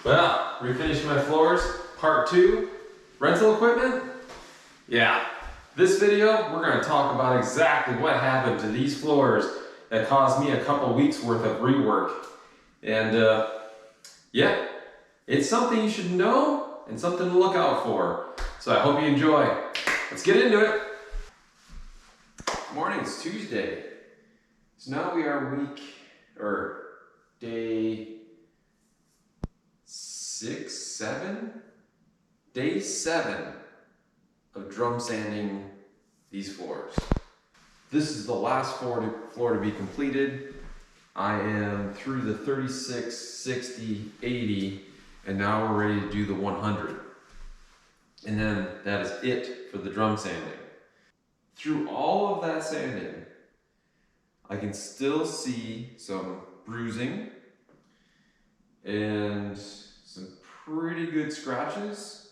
Well, refinishing my floors, part 2, rental equipment. Yeah, this video, we're gonna talk about exactly what happened to these floors that caused me a couple weeks worth of rework. And yeah, it's something you should know and something to look out for. So I hope you enjoy. Let's get into it. Good morning, it's Tuesday. So now we are day 7 of drum sanding these floors. This is the last floor to be completed. I am through the 36, 60, 80, and now we're ready to do the 100. And then that is it for the drum sanding. Through all of that sanding, I can still see some bruising and some pretty good scratches.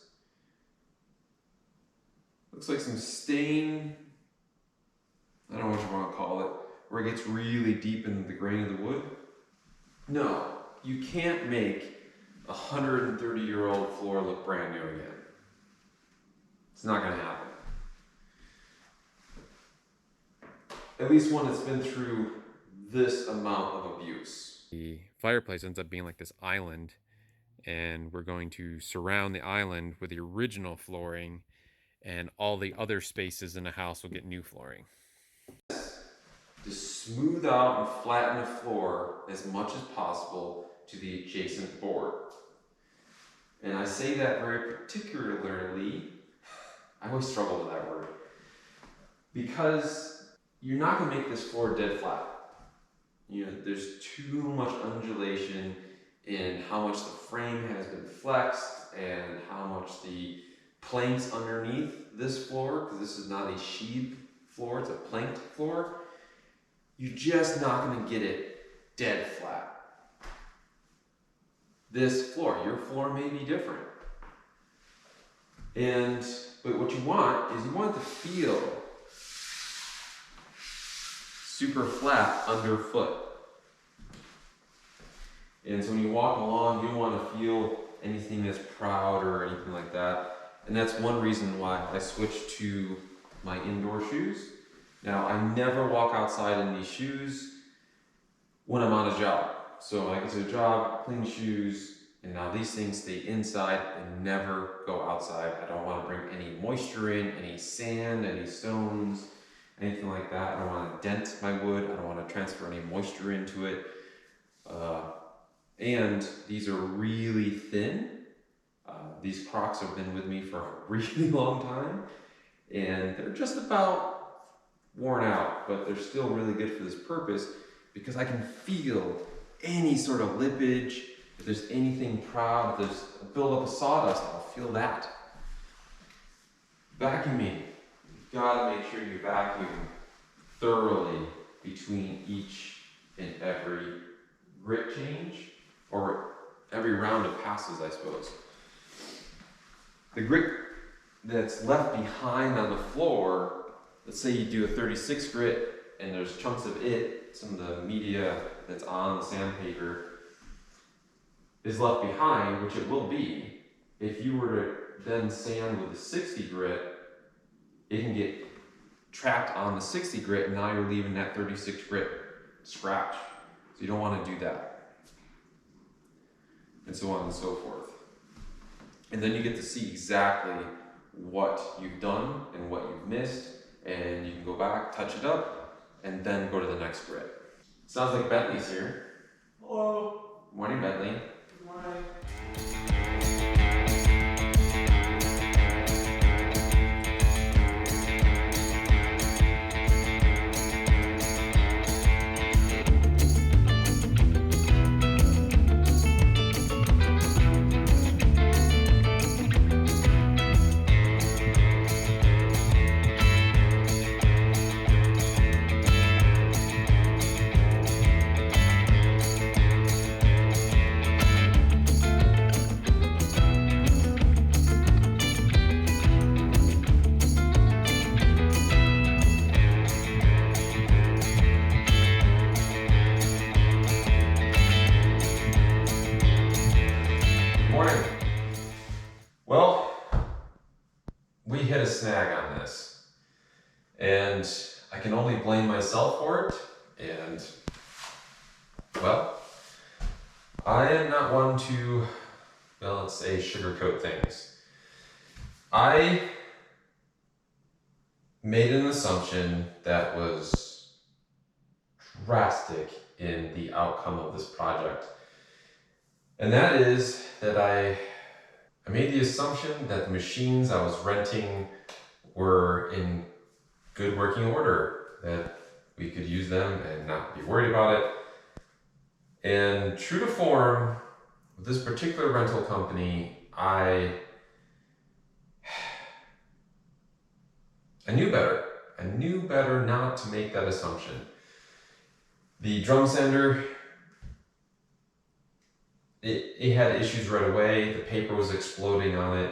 Looks like some stain, I don't know what you want to call it, where it gets really deep into the grain of the wood. No, you can't make a 130-year-old floor look brand new again. It's not going to happen. At least one that's been through this amount of abuse. The fireplace ends up being like this island, and we're going to surround the island with the original flooring, and all the other spaces in the house will get new flooring. To smooth out and flatten the floor as much as possible to the adjacent board. And I say that very particularly, I always struggle with that word, because you're not going to make this floor dead flat. You know, there's too much undulation in how much the frame has been flexed and how much the planks underneath this floor, because this is not a sheathed floor, it's a planked floor. You're just not going to get it dead flat. This floor, your floor may be different. But what you want is you want it to feel super flat underfoot. And so when you walk along, you don't want to feel anything that's proud or anything like that. And that's one reason why I switched to my indoor shoes. Now, I never walk outside in these shoes when I'm on a job. So I get to a job, clean shoes, and now these things stay inside and never go outside. I don't want to bring any moisture in, any sand, any stones, anything like that. I don't want to dent my wood. I don't want to transfer any moisture into it. And these are really thin. These Crocs have been with me for a really long time, and they're just about worn out, but they're still really good for this purpose because I can feel any sort of lippage. If there's anything proud, if there's a buildup of sawdust, I'll feel that. Vacuuming. You've got to make sure you vacuum thoroughly between each and every grit change, or every round of passes, I suppose. The grit that's left behind on the floor, let's say you do a 36 grit and there's chunks of it, some of the media that's on the sandpaper is left behind, which it will be. If you were to then sand with a 60 grit, it can get trapped on the 60 grit, and now you're leaving that 36 grit scratch. So you don't want to do that. And so on and so forth. And then you get to see exactly what you've done and what you've missed, and you can go back, touch it up, and then go to the next grit. Sounds like Bentley's here. Hello. Morning, Bentley. Good morning. hit a snag on this. And I can only blame myself for it. And, well, I am not one to, well, let's say, sugarcoat things. I made an assumption that was drastic in the outcome of this project. And that is that I made the assumption that the machines I was renting were in good working order, that we could use them and not be worried about it. And true to form, with this particular rental company, I knew better. I knew better not to make that assumption. The drum sander, it had issues right away. The paper was exploding on it,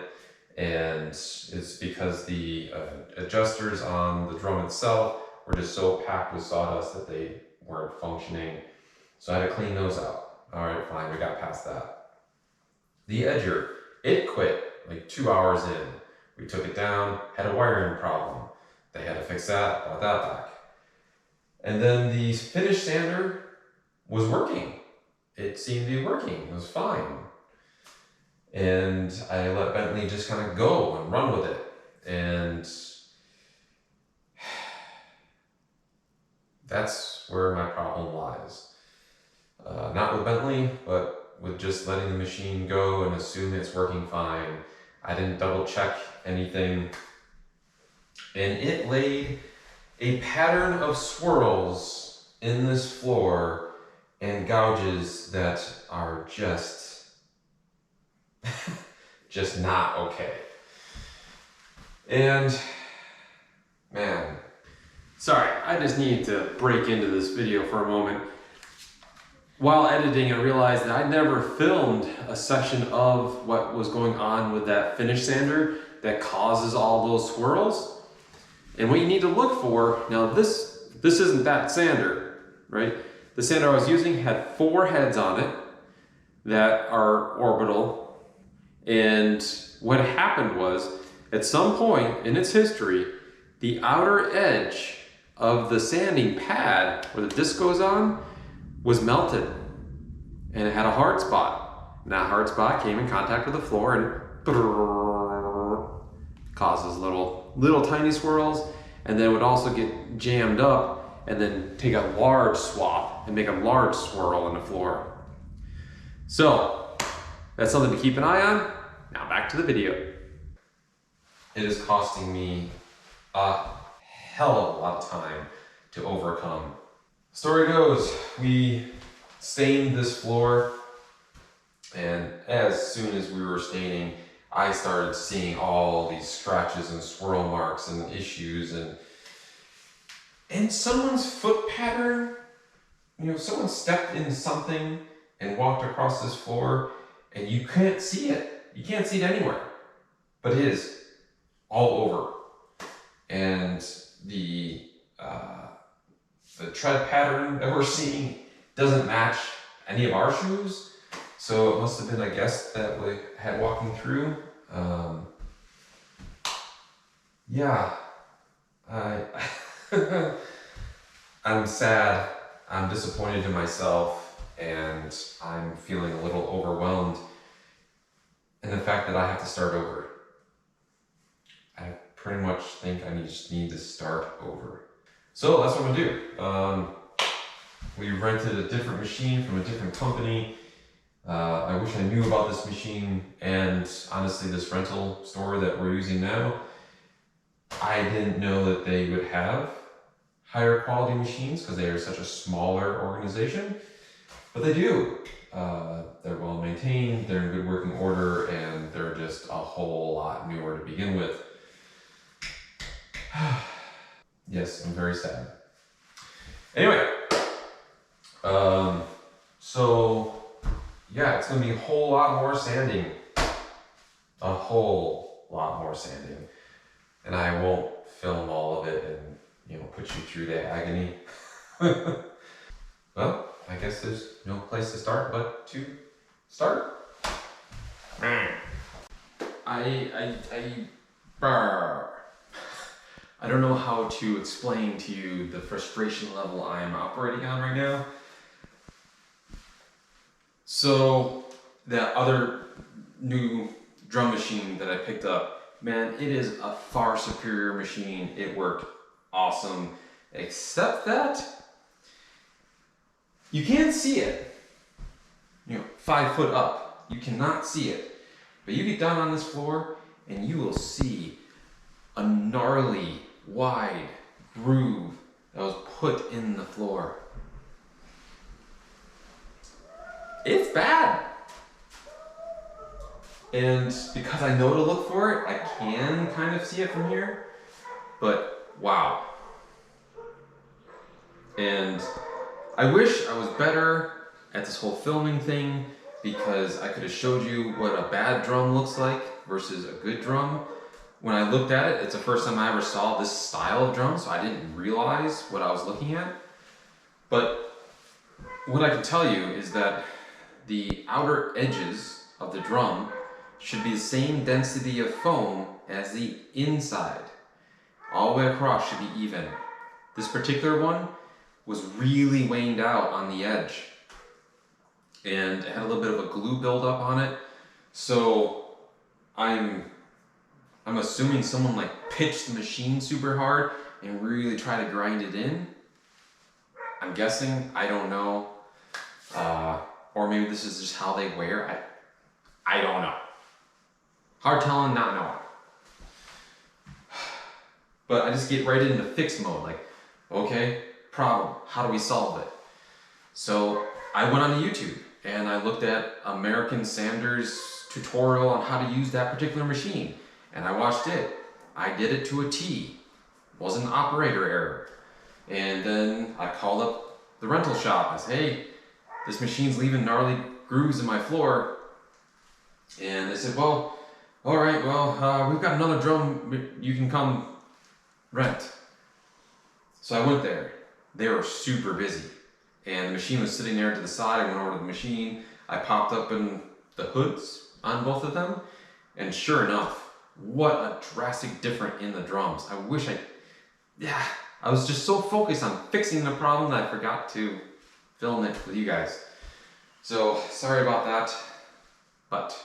and it's because the adjusters on the drum itself were just so packed with sawdust that they weren't functioning. So I had to clean those out. All right, fine, we got past that. The edger, it quit like 2 hours in. We took it down, had a wiring problem. They had to fix that, brought that back. And then the finish sander was working. It seemed to be working, it was fine. And I let Bentley just kind of go and run with it. And that's where my problem lies. Not with Bentley, but with just letting the machine go and assume it's working fine. I didn't double check anything. And it laid a pattern of swirls in this floor and gouges that are just not okay. And man, sorry, I just need to break into this video for a moment. While editing, I realized that I never filmed a section of what was going on with that finish sander that causes all those swirls. And what you need to look for, now this isn't that sander, right? The sander I was using had 4 heads on it that are orbital. And what happened was, at some point in its history, the outer edge of the sanding pad where the disc goes on was melted. And it had a hard spot. And that hard spot came in contact with the floor and causes little tiny swirls, and then it would also get jammed up and then take a large swap and make a large swirl on the floor. So that's something to keep an eye on. Now back to the video. It is costing me a hell of a lot of time to overcome. Story goes, we stained this floor, and as soon as we were staining, I started seeing all these scratches and swirl marks and issues, and someone's foot pattern, someone stepped in something and walked across this floor, and you can't see it. You can't see it anywhere, but it is all over. And the tread pattern that we're seeing doesn't match any of our shoes. So it must have been a guest that we had walking through. Yeah, I'm sad, I'm disappointed in myself, and I'm feeling a little overwhelmed in the fact that I have to start over. I pretty much think I just need to start over. So that's what I'm gonna do. We rented a different machine from a different company. I wish I knew about this machine, and honestly this rental store that we're using now, I didn't know that they would have higher quality machines because they are such a smaller organization, but they do. They're well maintained, they're in good working order, and they're just a whole lot newer to begin with. Yes, I'm very sad. Anyway, so yeah, it's gonna be a whole lot more sanding. A whole lot more sanding. And I won't film all of it and, put you through the agony. Well, I guess there's no place to start but to start. I don't know how to explain to you the frustration level I'm operating on right now. So that other new drum machine that I picked up, man, it is a far superior machine. It worked awesome, except that you can't see it. 5 foot up, you cannot see it. But you get down on this floor and you will see a gnarly, wide groove that was put in the floor. It's bad. And because I know to look for it, I can kind of see it from here. But wow. And I wish I was better at this whole filming thing, because I could have showed you what a bad drum looks like versus a good drum. When I looked at it, it's the first time I ever saw this style of drum, so I didn't realize what I was looking at. But what I can tell you is that the outer edges of the drum should be the same density of foam as the inside. All the way across should be even. This particular one was really waned out on the edge, and it had a little bit of a glue buildup on it. So I'm assuming someone like pitched the machine super hard and really tried to grind it in. I'm guessing, I don't know. Or maybe this is just how they wear. I don't know. Hard telling, not knowing. But I just get right into fix mode, like, okay, problem, how do we solve it? So I went on YouTube and I looked at American Sanders' tutorial on how to use that particular machine, and I watched it. I did it to a T. Wasn't an operator error. And then I called up the rental shop. I said, hey, this machine's leaving gnarly grooves in my floor. And they said, well, all right, well, we've got another drum you can come rent. So I went there. They were super busy. And the machine was sitting there to the side. I went over to the machine. I popped up in the hoods on both of them. And sure enough, what a drastic difference in the drums. I was just so focused on fixing the problem that I forgot to film it with you guys. So sorry about that. But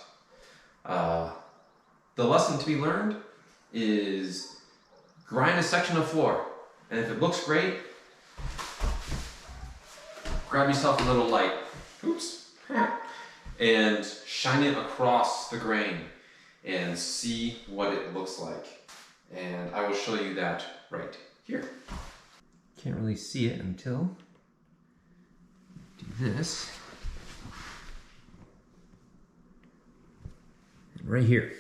the lesson to be learned is grind a section of floor. And if it looks great, grab yourself a little light, and shine it across the grain and see what it looks like. And I will show you that right here. Can't really see it until do this. Right here.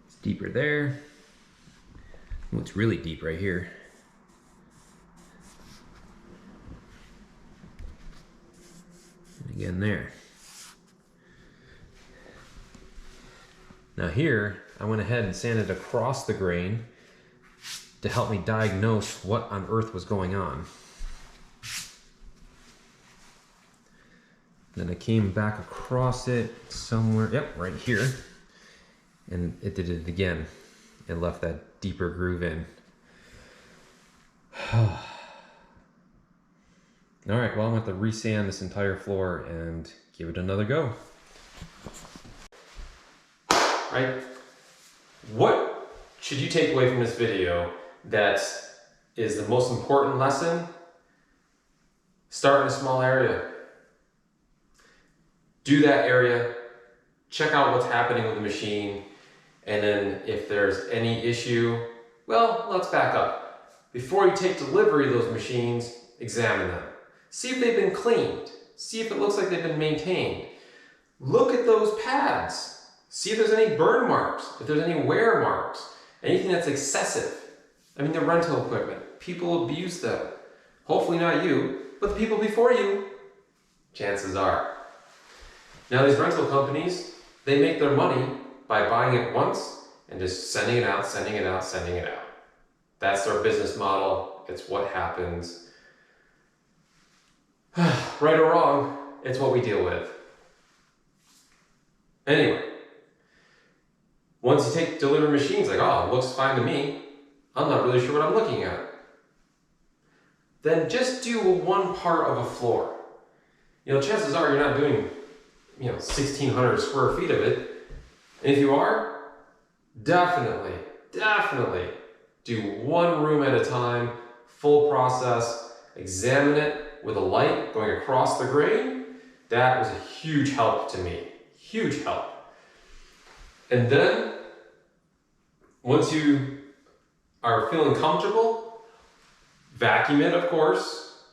It's deeper there. Oh, it's really deep right here. And again there. Now here, I went ahead and sanded across the grain to help me diagnose what on earth was going on. Then I came back across it somewhere, yep, right here. And it did it again. It left that deeper groove in. All right, well, I'm going to have to resand this entire floor and give it another go. Right? What should you take away from this video that is the most important lesson? Start in a small area. Do that area, check out what's happening with the machine, and then if there's any issue, well, let's back up. Before you take delivery of those machines, examine them. See if they've been cleaned. See if it looks like they've been maintained. Look at those pads. See if there's any burn marks, if there's any wear marks, anything that's excessive. I mean, the rental equipment, people abuse them. Hopefully not you, but the people before you, chances are. Now these rental companies, they make their money by buying it once and just sending it out, sending it out, sending it out. That's their business model. It's what happens. Right or wrong, it's what we deal with. Anyway, Once you take delivery machines, like, oh, it looks fine to me, I'm not really sure what I'm looking at. Then just do one part of a floor. Chances are you're not doing, 1,600 square feet of it. And if you are, definitely do one room at a time, full process, examine it with a light going across the grain. That was a huge help to me, huge help. And then, once you are feeling comfortable, vacuum it, of course,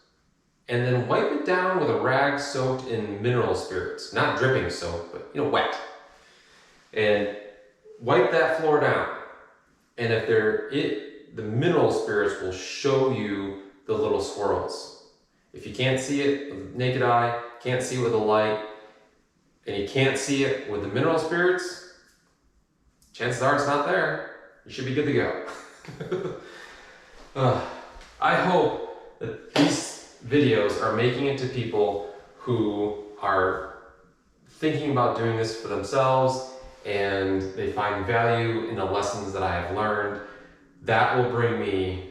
and then wipe it down with a rag soaked in mineral spirits. Not dripping soap, but wet. And wipe that floor down. And if the mineral spirits will show you the little swirls. If you can't see it with the naked eye, can't see it with a light, and you can't see it with the mineral spirits, chances are it's not there. You should be good to go. I hope that these videos are making it to people who are thinking about doing this for themselves and they find value in the lessons that I have learned. That will bring me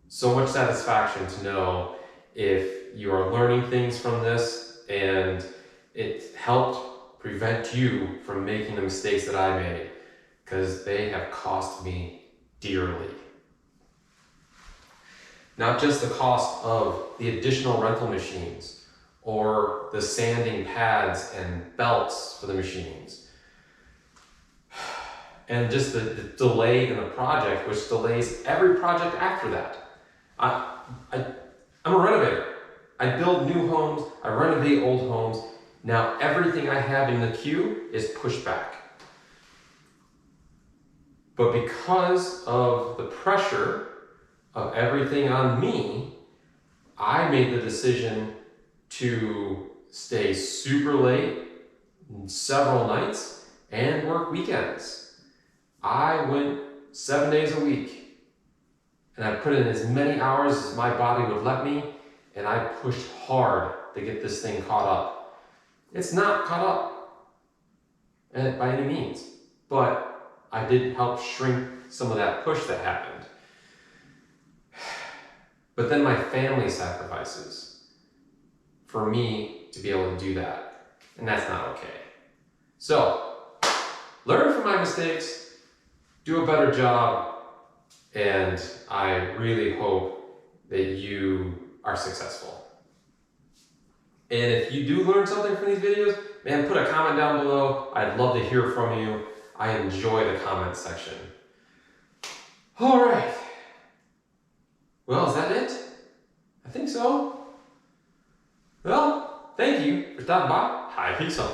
so much satisfaction to know if you are learning things from this and it helped prevent you from making the mistakes that I made, because they have cost me dearly. Not just the cost of the additional rental machines or the sanding pads and belts for the machines, and just the delay in the project, which delays every project after that. I'm a renovator. I build new homes, I renovate old homes. Now everything I have in the queue is pushed back. But because of the pressure of everything on me, I made the decision to stay super late several nights and work weekends. I went 7 days a week and I put in as many hours as my body would let me, and I pushed hard to get this thing caught up. It's not caught up by any means, but I did help shrink some of that push that happened. But then my family sacrifices for me to be able to do that, and that's not okay. So, learn from my mistakes, do a better job, and I really hope that you are successful. And if you do learn something from these videos, man, put a comment down below. I'd love to hear from you. I enjoy the comment section. All right. Well, is that it? I think so. Well, thank you for stopping by. Hi, peace on.